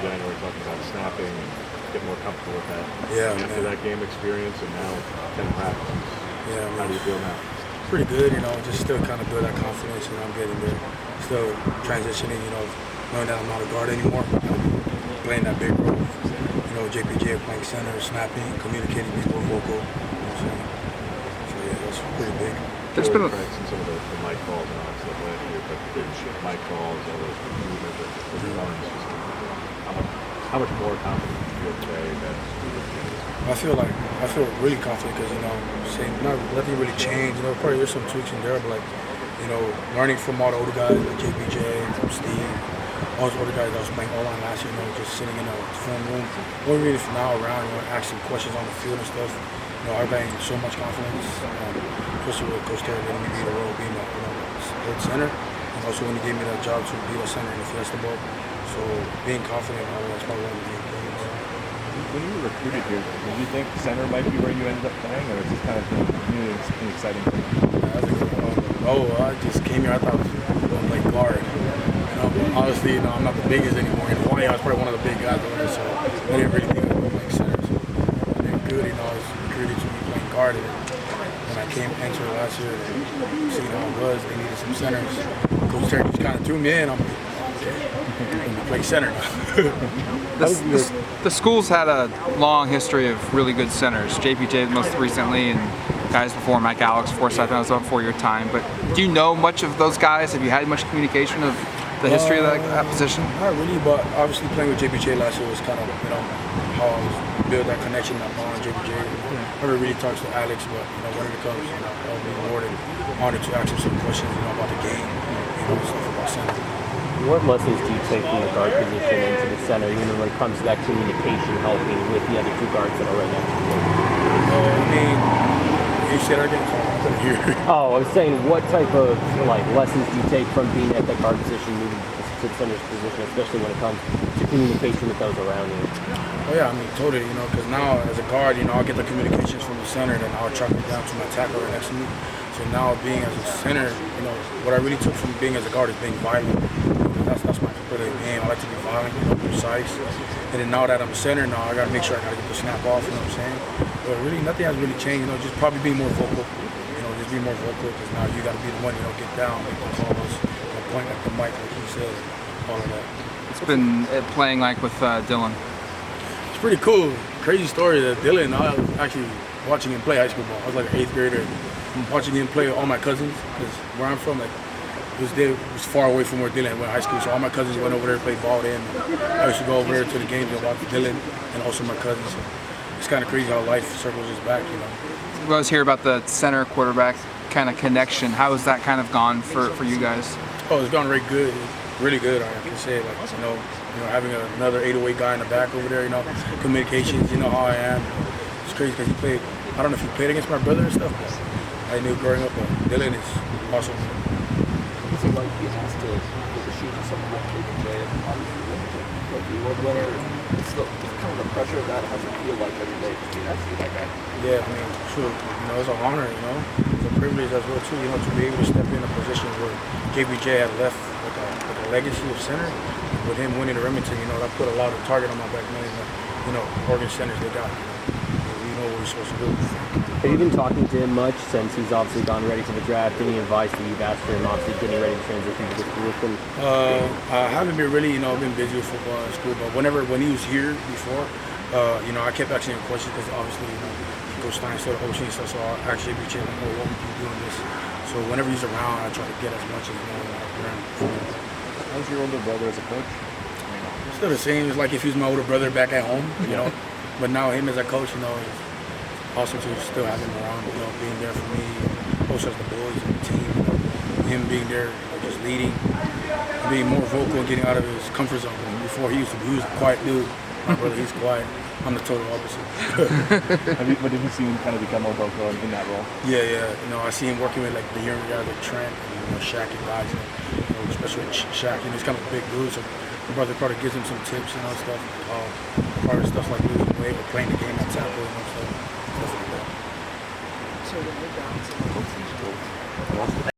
January talking about snapping and getting more comfortable with that. Yeah, after that game experience and now 10 practices. Yeah, how do you feel now? Pretty good, just still kind of build that confidence, I'm getting there. Still transitioning, knowing that I'm not a guard anymore. Playing that big role. JPJ playing center, snapping, communicating, being more vocal. So yeah, that's pretty big. There's been some of the mic calls and all that stuff last year, but the mic calls, all those movements, the runs. How much more confident do you feel today that I feel really confident because nothing really changed. Probably there's some tweaks in there, but learning from all the older guys like JPJ, from Steve, all those older guys that was playing O-line last year, just sitting in a film room, or even if now around, asking questions on the field and stuff. I gained so much confidence, especially with Coach Terry letting me be the role, being the center, and also when he gave me that job to be the center in the Fiesta Bowl. So being confident, that's probably one of the main things. When you were recruited here, did you think center might be where you ended up playing, or is this kind of the new and exciting thing? I just came here, I thought I was going to play guard. But obviously, I'm not the biggest anymore. In Hawaii, I was probably one of the big guys over there, so I didn't really think I was playing center. So I did good, I was recruited to be playing guard. And when I came into last year, seeing how it was, they needed some centers. Coach Terry just kind of threw me in. I'm going to play center now. The school's had a long history of really good centers. JPJ most recently, and guys before Mike Alex, Forsyth, that was before your time. But do you know much of those guys? Have you had much communication of the history of that position? Not really, but obviously playing with JPJ last year was kind of, how I was build that connection, that bond with JPJ. I never really talked to Alex, but when it comes, I'll be more than honored to ask him some questions, about the game, stuff about center. What lessons do you take from the guard position into the center, when it comes to that communication, helping with the other two guards that are right next to you? You said that again? I couldn't hear. Oh, I was saying, what type of lessons do you take from being at the guard position, moving to the center's position, especially when it comes to communication with those around you? Oh yeah, totally. Because now as a guard, I'll get the communications from the center, then I'll track it down to my tackler right next to me. So now being as a center, what I really took from being as a guard is being violent. That's my particular game. I like to be violent, precise. And then now that I'm a center, now I got to make sure I got to get the snap off, what I'm saying? But really, nothing has really changed, just probably being more vocal. Just be more vocal, because now you got to be the one, get down, make the calls, point at the mic, like he said, all of that. It's been playing with Dillon. It's pretty cool. Crazy story that Dillon, I was actually watching him play high school ball. I was like an 8th grader, watching him play with all my cousins, because where I'm from, it was far away from where Dillon went to high school, so all my cousins went over there to play ball then. I used to go over there to the games and watch Dillon and also my cousins. So it's kind of crazy how life circles us back, I was here about the center quarterback kind of connection. How has that kind of gone for you guys? Oh, it's gone really good. I can say, having another 808 guy in the back over there, communications, how I am. It's crazy because he played, I don't know if he played against my brother and stuff, but I knew growing up, but Dillon is awesome. Is it like you have to overshoot something like JPJ and obviously the award winner? It's kind of the pressure of that has to feel like every day to be next to that guy. Yeah, sure. It's an honor, It's a privilege as well too, to be able to step in a position where JPJ had left a legacy of center. With him winning the Remington, that put a lot of target on my back, knowing that, Oregon centers they got. We know what we're supposed to do. Have you been talking to him much since he's obviously gone ready for the draft? Any advice that you've asked for him, obviously getting ready to transition to this position? I haven't been really, I've been busy with football and school, but when he was here before, I kept asking him questions because obviously, Coach Stein started hosting stuff, so I actually be checking, what we can doing this. So whenever he's around, I try to get as much as I learn from him. How's your older brother as a coach? Still the same. It's like if he's my older brother back at home, But now him as a coach, it's awesome to still have him around, being there for me, also as the boys and the team. Him being there, just leading, and being more vocal and getting out of his comfort zone. Before he was a quiet dude. My brother, he's quiet. I'm the total opposite. But have you seen him kind of become more vocal in that role? Yeah. I see him working with the younger guys like Trent and Shaq and guys, especially with Shaq. He's kind of a big dude, so my brother probably gives him some tips and stuff. Part of stuff like losing weight or playing the game at tackle and stuff like that. So when you're down,